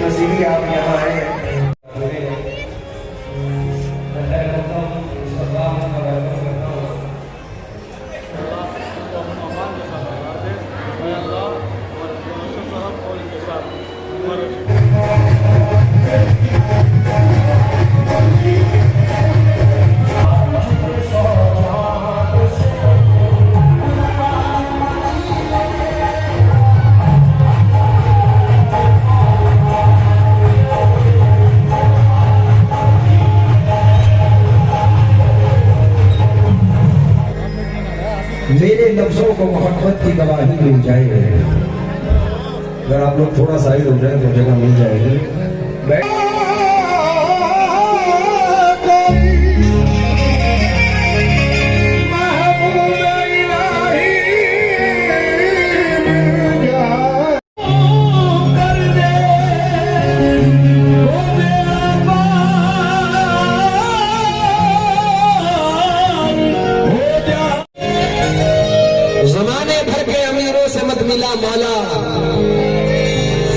खुशनसीबी आप यहाँ आए। मेरे लफ्जों को मोहब्बत की गवाही मिल जाए। अगर आप लोग थोड़ा साइड हो जाए तो जगह मिल जाएगी। मिला मौला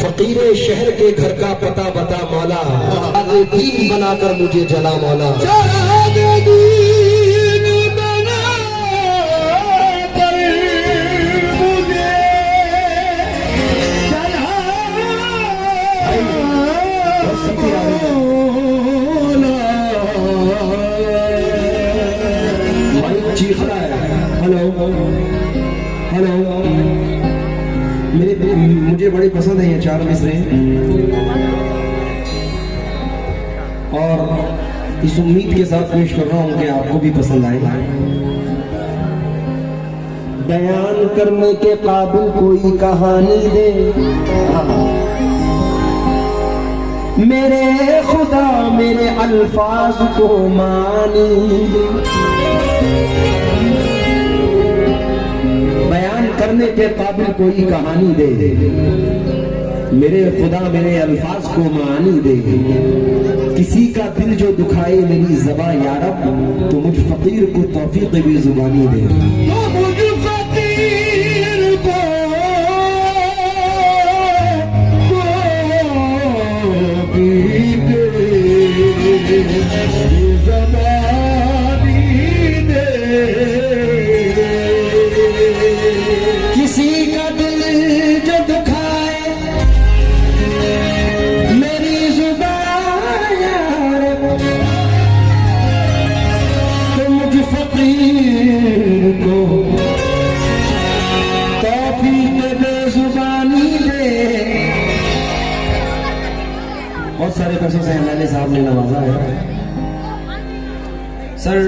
फकीरे शहर के घर का पता बता मौला, दीन बनाकर मुझे जला मौला। चीख रहा है हेलो हेलो। मुझे बड़े पसंद है ये चार मिसरे और इस उम्मीद के साथ पेश कर रहा हूं कि आपको भी पसंद आए। बयान करने के काबिल कोई कहानी दे मेरे खुदा मेरे अल्फाज को मानी दे। बयान करने के काबिल कोई कहानी दे मेरे खुदा मेरे अल्फाज को मानी दे। किसी का दिल जो दुखाए मेरी ज़बां या रब, तो मुझ फकीर को तौफीक भी जुबानी दे। तो मुझ फकीर को बहुत सारे पैसों से एमएलए साहब ने नवाजा है। सर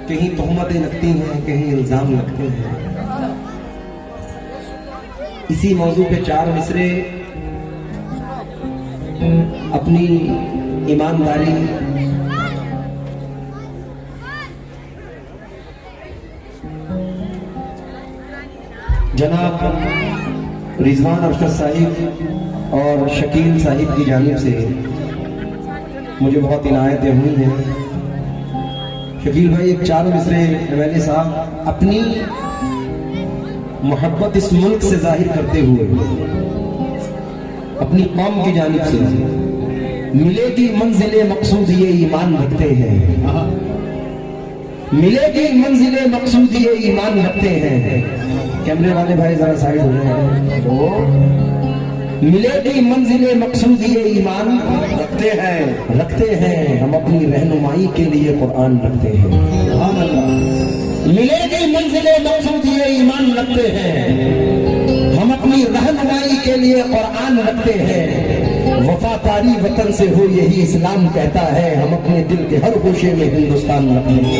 कहीं तोहमतें लगती हैं, कहीं इल्जाम लगते हैं। इसी मौजू पे चार मिसरे अपनी ईमानदारी जनाब रिजवान अरशद साहिब और शकील साहिब की जानिब से मुझे बहुत इनायतें हुई हैं। शकील भाई एक चार मिसरे एमएलए साहब अपनी मोहब्बत इस मुल्क से जाहिर करते हुए अपनी कौम की जानिब से मिलेगी मंजिले मकसूद ये ईमान रखते हैं, मिलेगी मंजिले मकसूद ये ईमान रखते हैं। कैमरे वाले भाई जरा साइड हो जाए। मिलेगी मंजिले मकसूद ये ईमान रखते हैं हम अपनी रहनुमाई के लिए कुरान रखते हैं। मिलेगी मंजिले मकसूद ये ईमान रखते हैं हम अपनी रहनुमाई के लिए कुरान रखते हैं। वफादारी वतन से हो यही इस्लाम कहता है, हम अपने दिल के हर गोशे में हिंदुस्तान रखते हैं।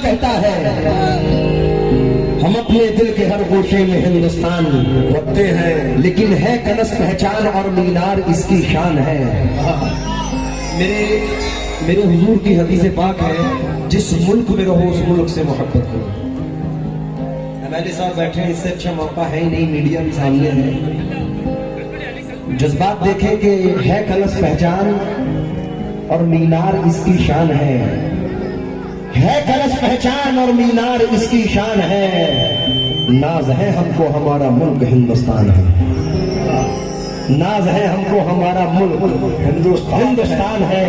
कहता है हम अपने दिल के हर गोशे में हिंदुस्तान रखते हैं, लेकिन है कनस पहचान और मीनार इसकी शान है। मेरे हुजूर की हदीस पाक है, जिस मुल्क में रहो उस मुल्क से मोहब्बत करो। एमएलए साहब बैठे हैं, इससे अच्छा मौका है ही नहीं, मीडिया भी सामने है। जज्बात देखें कि है कलश पहचान और मीनार इसकी शान है कलश पहचान और मीनार इसकी शान है। नाज है हमको हमारा मुल्क हिंदुस्तान है, नाज है हमको हमारा मुल्क हिंदुस्तान है।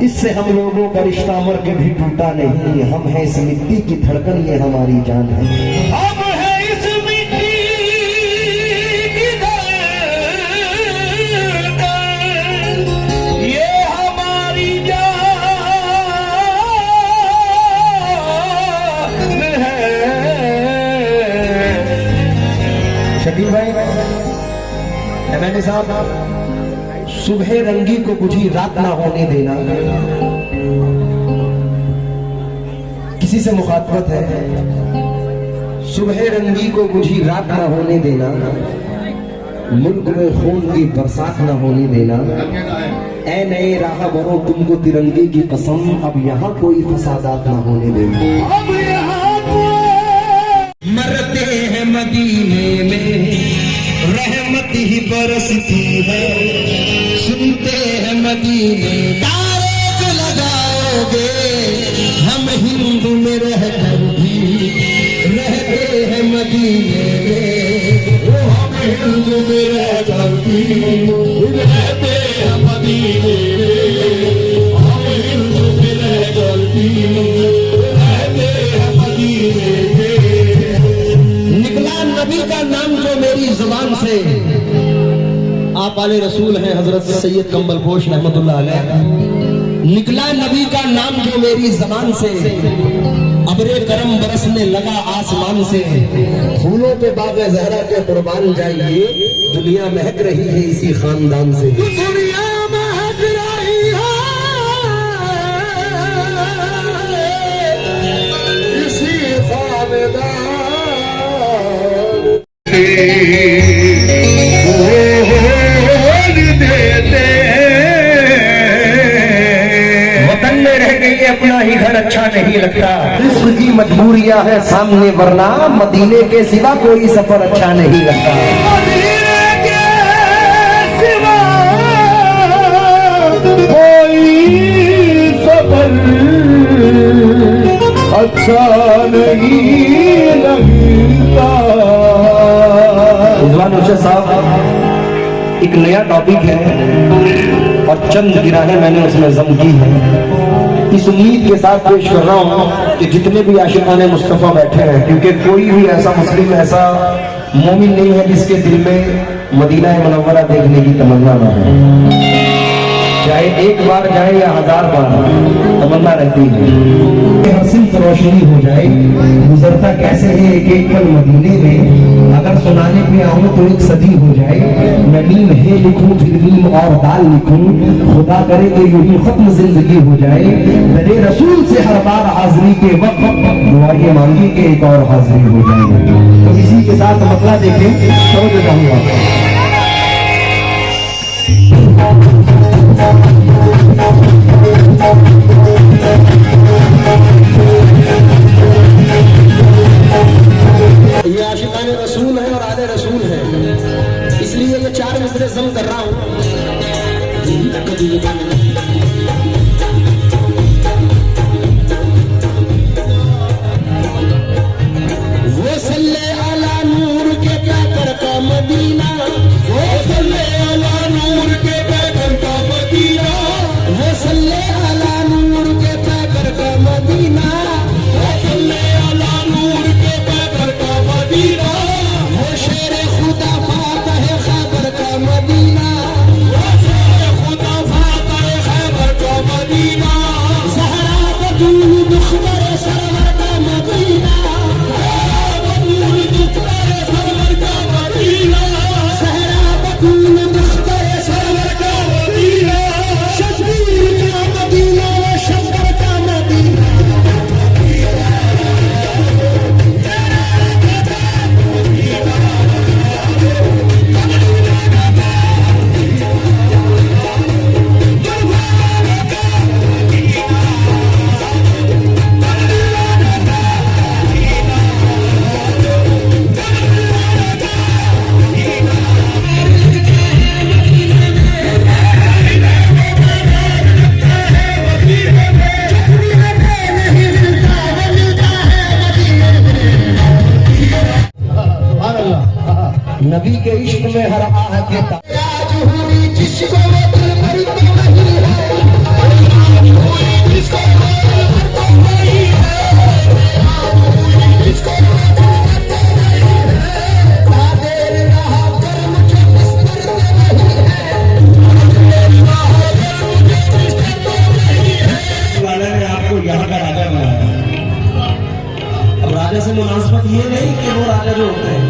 इससे हम लोगों का रिश्ता मर के भी टूटा नहीं, हम हैं इस मिट्टी की धड़कन, ये हमारी जान है। हम हैं इस मिट्टी की धड़कन, ये हमारी जान है। शकील भाई, एमएलए साहब, सुबह रंगी को बुझी रात ना होने देना, किसी से मुखातबत है। सुबह रंगी को बुझी रात ना होने देना, मुल्क में खून की बरसात ना होने देना। ऐ नए राहबरों तुमको तिरंगे की कसम, अब यहाँ कोई फसादात ना होने देना। अब यहाँ मरते हैं मदीने में रहमत ही बरसती है, सुनते हैं मदीने तारे को लगाओगे, हम हिंदू में रहकर भी रहते हैं मदीने में, वो हम हिंदू में रहकर भी रहते हैं मदीने में, हम हिंदू में रहकर भी रहते हैं मदीने में। निकला नबी का नाम जो मेरी जुबान से, आप आले रसूल हैं हजरत सैयद कंबल पोश रहमतुल्लाह अलैह। निकला नबी का नाम जो मेरी जबान से, अबरे करम बरसने लगा आसमान से। फूलों पे बाग़े ज़हरा के कुर्बान जाइए, दुनिया महक रही है इसी खानदान से। दुनिया महक रही है इसी खानदान। वतन में रह गई अपना ही घर अच्छा नहीं लगता, रिस्क की मजबूरियां है सामने, वरना मदीने के सिवा कोई सफर अच्छा नहीं लगता। मदीने के सिवा कोई सफर अच्छा नहीं लगता। रिजवान अर्शद साहब, एक नया टॉपिक है और चंद गिराहें मैंने उसमें जम की है। इस उम्मीद के साथ पेश कर रहा हूँ कि जितने भी आशिकान मुस्तफ़ा बैठे हैं, क्योंकि कोई भी ऐसा मुस्लिम, ऐसा मोमिन नहीं है जिसके दिल में मदीना मुनव्वरा देखने की तमन्ना न हो। चाहे एक बार जाए या 1000 बार, तमन्ना रहती है। हसीन रोशनी हो जाए, गुजरता कैसे है एक एक पल मदीने में, अगर सुनाने पे आऊं तो एक सदी हो जाए। मैं नीम है लिखूं फिर नीम और दाल लिखूं, खुदा करे तो यूं ही खत्म जिंदगी हो जाए। मेरे रसूल से हर बार हाजिरी के वक्त दुआएं मांगी के एक और हाजिरी हो जाए। तो इसी के साथ मसला देखें, समझ जाऊंगा। ये आशिकाने रसूल है और आले रसूल है, इसलिए ये 4 मिसरे जम कर रहा हूं। वो सल्ले अला नूर के पैकर का मदीना, वो सल्ले अला नूर के पैकर का मदीना, वो सल्ले अला नूर के पैकर का मदीना, वो सल्ले अला नूर के पैकर का मदीना, वो शेर खुदा फातह खैबर का मदीना, वो शेर खुदा फातह नबी के इश्क में हर आह के जिसको वो दिल भरती नहीं है, जिसको वो दिल भरता नहीं है, जिसको वो दिल भरता नहीं है, कादिर रहा कर मुझे बिस्तर में नहीं है, कादिर रहा कर मुझे बिस्तर में नहीं है। वाला ने आपको यहाँ का राजा बनाया। अब राजा से मुनासिबत ये नहीं कि वो राजा जो होते हैं,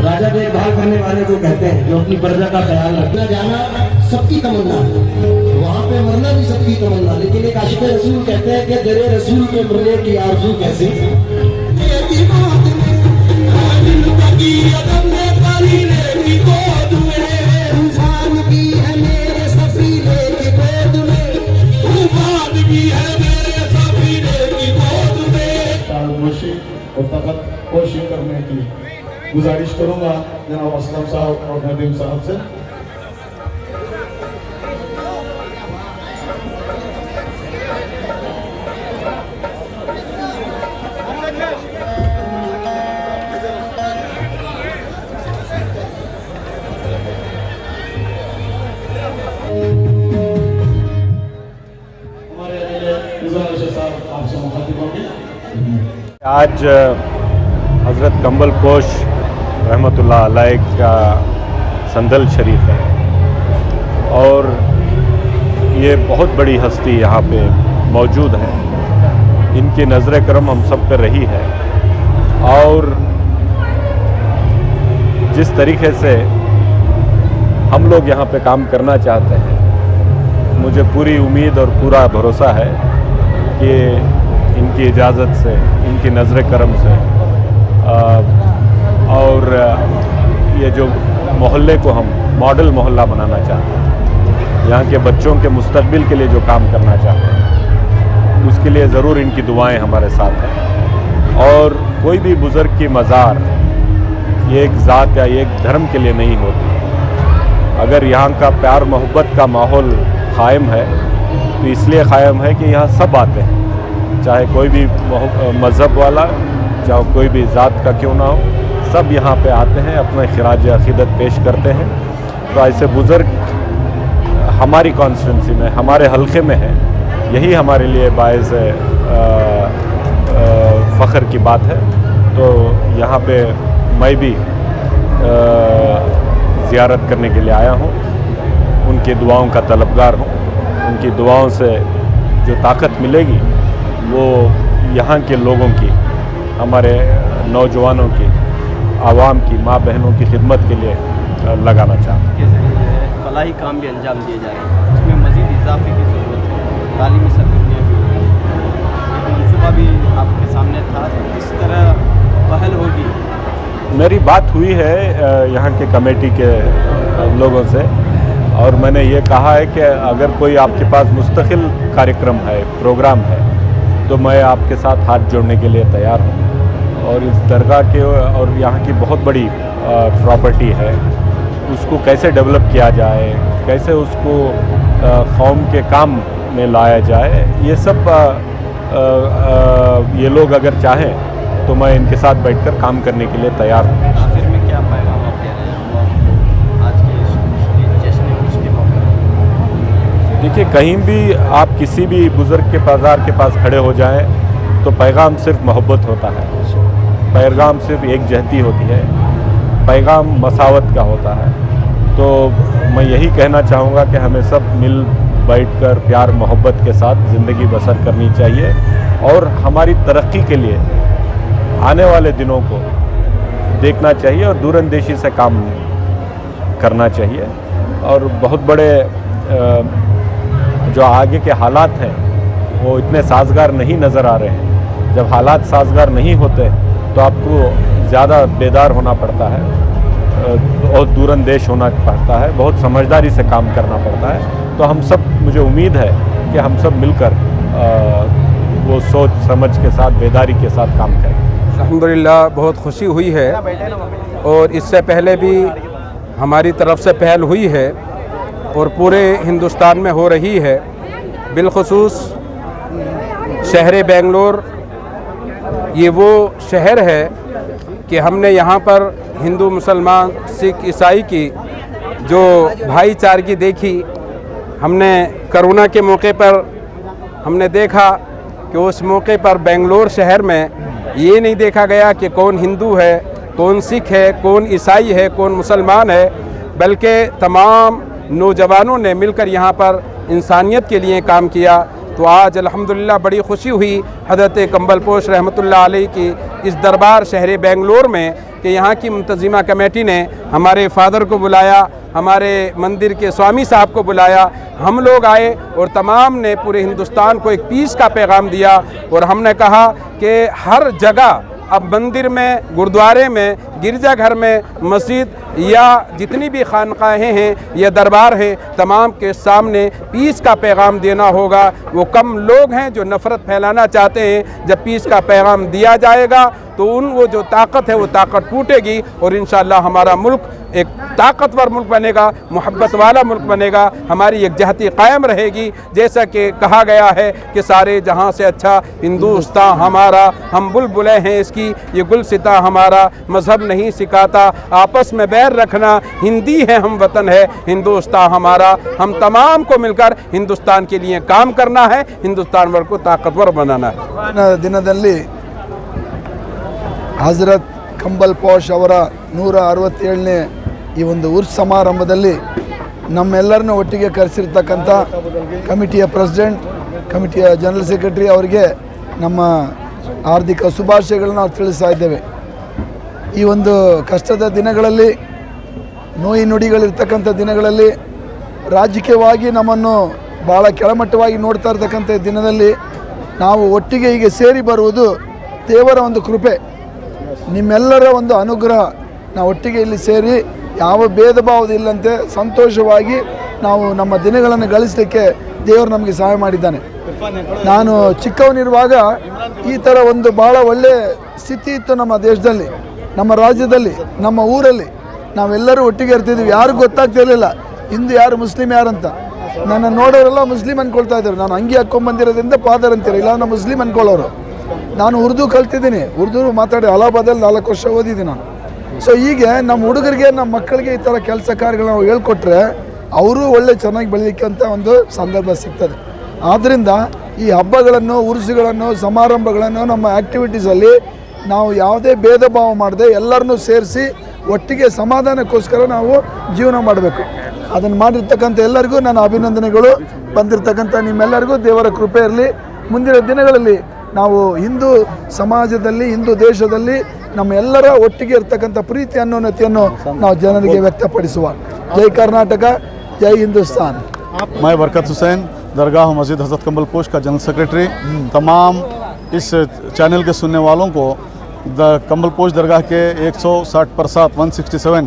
राजा देखभाल करने वाले को कहते हैं जो अपनी प्रजा का ख्याल रखना। जाना सबकी तमन्ना, वहाँ पे मरना भी सबकी तमन्ना, लेकिन एक आशिक रसूल कहते हैं कि दरे रसूल के मरने की आरज़ू कैसी। इंसान की है मेरे सफीने की गोद में, तूफान की है मेरे सफीने की गोद में। तालगोशी और तखत कोशी करने की गुजारिश करूंगा जनाब असलम साहब और नदीम साहब से। हमारे साहब आपसे मुखातिब होंगे। आज हज़रत कंबल पोश रहमतुल्लाह अलैह का संदल शरीफ है और ये बहुत बड़ी हस्ती यहाँ पे मौजूद है। इनकी नज़र करम हम सब पे रही है और जिस तरीके से हम लोग यहाँ पे काम करना चाहते हैं, मुझे पूरी उम्मीद और पूरा भरोसा है कि इनकी इजाज़त से, इनकी नज़र करम से और ये जो मोहल्ले को हम मॉडल मोहल्ला बनाना चाहते हैं, यहाँ के बच्चों के मुस्तकबिल के लिए जो काम करना चाहते हैं, उसके लिए ज़रूर इनकी दुआएं हमारे साथ हैं। और कोई भी बुज़ुर्ग की मज़ार ये एक ज़ात या एक धर्म के लिए नहीं होती। अगर यहाँ का प्यार मोहब्बत का माहौल क़ायम है तो इसलिए क़ायम है कि यहाँ सब आते हैं, चाहे कोई भी मज़हब वाला, चाहे कोई भी ज़ात का क्यों ना हो, सब यहाँ पे आते हैं, अपना खिराज अक़ीदत पेश करते हैं। तो ऐसे बुज़ुर्ग हमारी कॉन्स्टिट्यूंसी में, हमारे हलक़े में है, यही हमारे लिए बाइज़ फ़ख्र की बात है। तो यहाँ पे मैं भी ज़ियारत करने के लिए आया हूँ, उनकी दुआओं का तलबगार हूँ। उनकी दुआओं से जो ताकत मिलेगी वो यहाँ के लोगों की, हमारे नौजवानों की, आवाम की, माँ बहनों की खिदमत के लिए लगाना चाहते हैं। के ज़रिए फलाही काम भी अंजाम दिए जा रहे हैं, इसमें मज़ीद इजाफे की ज़रूरत है। तालीमी सरगर्मियाँ भी होंगी, एक मनसूबा भी आपके सामने था, किस तरह पहल होगी? मेरी बात हुई है यहाँ के कमेटी के लोगों से और मैंने ये कहा है कि अगर कोई आपके पास मुस्तकिल कार्यक्रम है, प्रोग्राम है, तो मैं आपके साथ हाथ जोड़ने के लिए तैयार हूँ। और इस दरगाह के और यहाँ की बहुत बड़ी प्रॉपर्टी है, उसको कैसे डेवलप किया जाए, कैसे उसको कौम के काम में लाया जाए, ये सब ये लोग अगर चाहें तो मैं इनके साथ बैठकर काम करने के लिए तैयार हूँ। आखिर में क्या पैगाम आप दे रहे हैं आज के इस जश्न के मौके पर? देखिए, कहीं भी आप किसी भी बुज़ुर्ग के बाज़ार के पास खड़े हो जाएं तो पैगाम सिर्फ मोहब्बत होता है, पैगाम सिर्फ एकजहती होती है, पैगाम मसावत का होता है। तो मैं यही कहना चाहूँगा कि हमें सब मिल बैठकर प्यार मोहब्बत के साथ ज़िंदगी बसर करनी चाहिए और हमारी तरक्की के लिए आने वाले दिनों को देखना चाहिए और दूरअंदेशी से काम करना चाहिए। और बहुत बड़े जो आगे के हालात हैं वो इतने साजगार नहीं नज़र आ रहे हैं। जब हालात साजगार नहीं होते तो आपको ज़्यादा बेदार होना पड़ता है, बहुत दूरअंदेश होना पड़ता है, बहुत समझदारी से काम करना पड़ता है। तो हम सब, मुझे उम्मीद है कि हम सब मिलकर वो सोच समझ के साथ, बेदारी के साथ काम करें। अल्हम्दुलिल्लाह बहुत खुशी हुई है और इससे पहले भी हमारी तरफ से पहल हुई है और पूरे हिंदुस्तान में हो रही है। बिलखुसूस शहर बेंगलोर ये वो शहर है कि हमने यहाँ पर हिंदू मुसलमान सिख ईसाई की जो भाईचारगी देखी। हमने कोरोना के मौके पर हमने देखा कि उस मौके पर बेंगलोर शहर में ये नहीं देखा गया कि कौन हिंदू है, कौन सिख है, कौन ईसाई है, कौन मुसलमान है, बल्कि तमाम नौजवानों ने मिलकर यहाँ पर इंसानियत के लिए काम किया। तो आज अल्हम्दुलिल्लाह बड़ी खुशी हुई हज़रत कंबलपोश रहमतुल्लाह अलैह की इस दरबार शहर बेंगलोर में कि यहाँ की मुंतज़िमा कमेटी ने हमारे फादर को बुलाया, हमारे मंदिर के स्वामी साहब को बुलाया, हम लोग आए और तमाम ने पूरे हिंदुस्तान को एक पीस का पैगाम दिया। और हमने कहा कि हर जगह अब मंदिर में, गुरुद्वारे में, गिरजाघर में, मस्जिद या जितनी भी खानकाहें हैं या दरबार हैं, तमाम के सामने पीस का पैगाम देना होगा। वो कम लोग हैं जो नफ़रत फैलाना चाहते हैं। जब पीस का पैगाम दिया जाएगा तो वो जो ताकत है वो ताकत टूटेगी और इंशाअल्लाह हमारा मुल्क एक ताकतवर मुल्क बनेगा, मोहब्बत वाला मुल्क बनेगा, हमारी एकजहती कायम रहेगी। जैसा कि कहा गया है कि सारे जहां से अच्छा हिंदुस्तान हमारा, हम बुलबुलें हैं इसकी, ये गुलसिता हमारा, मज़हब नहीं सिखाता आपस में बैर रखना, हिंदी है हम वतन है हिंदुस्तान हमारा। हम तमाम को मिलकर हिंदुस्तान के लिए काम करना है, हिंदुस्तान वर्ग को ताकतवर बनाना है। दिनदल्ली ಹಜರತ್ ಕಂಬಲ್ಪೋಶ್ ಅವರ 167ನೇ ಈ ಒಂದು ಉರ್ಸ್ ಸಮಾರಂಭದಲ್ಲಿ ನಮ್ಮೆಲ್ಲರನ್ನು ಒಟ್ಟಿಗೆ ಕರೆಸಿರ್ತಕ್ಕಂಥ ಕಮಿಟಿಯ ಪ್ರೆಸಿಡೆಂಟ್, ಕಮಿಟಿಯ ಜನರಲ್ ಸೆಕ್ರೆಟರಿ ಅವರಿಗೆ ನಮ್ಮ ಹಾರ್ದಿಕ ಶುಭಾಶಯಗಳನ್ನು ನಾವು ತಿಳಿಸ್ತಾ ಇದ್ದೇವೆ। ಈ ಒಂದು ಕಷ್ಟದ ದಿನಗಳಲ್ಲಿ, ನೋಯಿ ನುಡಿಗಳಿರ್ತಕ್ಕಂಥ ದಿನಗಳಲ್ಲಿ, ರಾಜಕೀಯವಾಗಿ ನಮ್ಮನ್ನು ಭಾಳ ಕೆಳಮಟ್ಟವಾಗಿ ನೋಡ್ತಾ ಇರ್ತಕ್ಕಂಥ ದಿನದಲ್ಲಿ ನಾವು ಒಟ್ಟಿಗೆ ಹೀಗೆ ಸೇರಿ ಬರುವುದು ದೇವರ ಒಂದು ಕೃಪೆ, ನಿಮ್ಮೆಲ್ಲರ ಒಂದು ಅನುಗ್ರಹ। ನಾವು ಒಟ್ಟಿಗೆ ಇಲ್ಲಿ ಸೇರಿ ಯಾವ ಭೇದ ಭಾವದಿಲ್ಲಂತೆ ಸಂತೋಷವಾಗಿ ನಾವು ನಮ್ಮ ದಿನಗಳನ್ನು ಗಳಿಸಲಿಕ್ಕೆ ದೇವರು ನಮಗೆ ಸಹಾಯ ಮಾಡಿದ್ದಾನೆ। ನಾನು ಚಿಕ್ಕವನಿರುವಾಗ ಈ ಥರ ಒಂದು ಭಾಳ ಒಳ್ಳೆಯ ಸ್ಥಿತಿ ಇತ್ತು ನಮ್ಮ ದೇಶದಲ್ಲಿ, ನಮ್ಮ ರಾಜ್ಯದಲ್ಲಿ, ನಮ್ಮ ಊರಲ್ಲಿ। ನಾವೆಲ್ಲರೂ ಒಟ್ಟಿಗೆ ಇರ್ತಿದ್ವಿ, ಯಾರಿಗೂ ಗೊತ್ತಾಗ್ತಿರಲಿಲ್ಲ ಹಿಂದೂ ಯಾರು ಮುಸ್ಲಿಂ ಯಾರಂತ। ನನ್ನ ನೋಡೋರೆಲ್ಲ ಮುಸ್ಲಿಂ ಅಂದ್ಕೊಳ್ತಾ ಇದ್ದಾರೆ, ನಾನು ಅಂಗಿ ಹಾಕ್ಕೊಂಬಂದಿರೋದ್ರಿಂದ ಫಾದರ್ ಅಂತೀರ, ಇಲ್ಲ ನಾನು ಮುಸ್ಲಿಂ ಅಂದ್ಕೊಳ್ಳೋರು। ನಾನು ಉರ್ದು ಕಲ್ತಿದ್ದೀನಿ, ಉರ್ದು ಮಾತಾಡಿ ಅಲಹಾಬಾದಲ್ಲಿ 4 ವರ್ಷ ಓದಿದ್ದೀನಿ ನಾನು। ಸೊ ಹೀಗೆ ನಮ್ಮ ಹುಡುಗರಿಗೆ, ನಮ್ಮ ಮಕ್ಕಳಿಗೆ ಈ ಥರ ಕೆಲಸ ಕಾರ್ಯಗಳು ನಾವು ಹೇಳ್ಕೊಟ್ರೆ ಅವರು ಒಳ್ಳೆ ಚೆನ್ನಾಗಿ ಬೆಳೀಲಿಕ್ಕೆ ಅಂತ ಒಂದು ಸಂದರ್ಭ ಸಿಗ್ತದೆ। ಆದ್ದರಿಂದ ಈ ಹಬ್ಬಗಳನ್ನು, ಉರುಸುಗಳನ್ನು, ಸಮಾರಂಭಗಳನ್ನು, ನಮ್ಮ ಆ್ಯಕ್ಟಿವಿಟೀಸಲ್ಲಿ ನಾವು ಯಾವುದೇ ಭೇದ ಭಾವ ಮಾಡದೆ ಎಲ್ಲರನ್ನೂ ಸೇರಿಸಿ ಒಟ್ಟಿಗೆ ಸಮಾಧಾನಕ್ಕೋಸ್ಕರ ನಾವು ಜೀವನ ಮಾಡಬೇಕು। ಅದನ್ನು ಮಾಡಿರ್ತಕ್ಕಂಥ ಎಲ್ಲರಿಗೂ ನನ್ನ ಅಭಿನಂದನೆಗಳು। ಬಂದಿರತಕ್ಕಂಥ ನಿಮ್ಮೆಲ್ಲರಿಗೂ ದೇವರ ಕೃಪೆ ಇರಲಿ। ಮುಂದಿನ ದಿನಗಳಲ್ಲಿ ನಾವು ಹಿಂದೂ ಸಮಾಜದಲ್ಲಿ, ಹಿಂದೂ ದೇಶದಲ್ಲಿ ನಮ್ಮೆಲ್ಲರ ಒಟ್ಟಿಗೆ ಇರ್ತಕ್ಕಂಥ ಪ್ರೀತಿ ಅನ್ನೋನ್ನತಿಯನ್ನು ನಾವು ಜನರಿಗೆ ವ್ಯಕ್ತಪಡಿಸುವ। ಜೈ ಕರ್ನಾಟಕ, ಜೈ ಹಿಂದೂಸ್ತಾನ್। मैं बरकत हुसैन, दरगाह मस्जिद हज़रत कंबलपोश का जनरल सेक्रेटरी, तमाम इस चैनल के सुनने वालों को कंबलपोश दरगाह के 167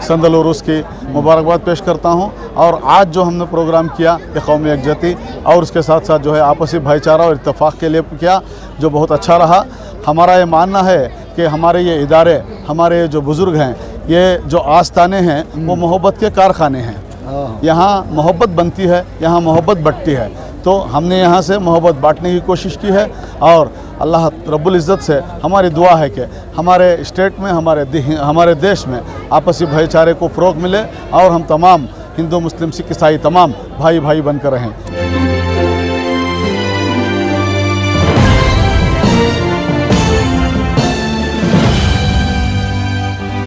संदल उरूस की मुबारकबाद पेश करता हूं। और आज जो हमने प्रोग्राम किया ये कौमी यकजहती और उसके साथ साथ जो है आपसी भाईचारा और इत्तेफाक के लिए किया, जो बहुत अच्छा रहा। हमारा ये मानना है कि हमारे ये इदारे, हमारे जो बुज़ुर्ग हैं, ये जो आस्थाने हैं वो मोहब्बत के कारखाने हैं। यहाँ मोहब्बत बनती है, यहाँ मोहब्बत बंटती है। तो हमने यहाँ से मोहब्बत बांटने की कोशिश की है और अल्लाह रब्बुल इज़्ज़त से हमारी दुआ है कि हमारे स्टेट में, हमारे देश में आपसी भाईचारे को फ़रोग़ मिले और हम तमाम हिंदू, मुस्लिम, सिख, ईसाई तमाम भाई भाई बनकर रहें।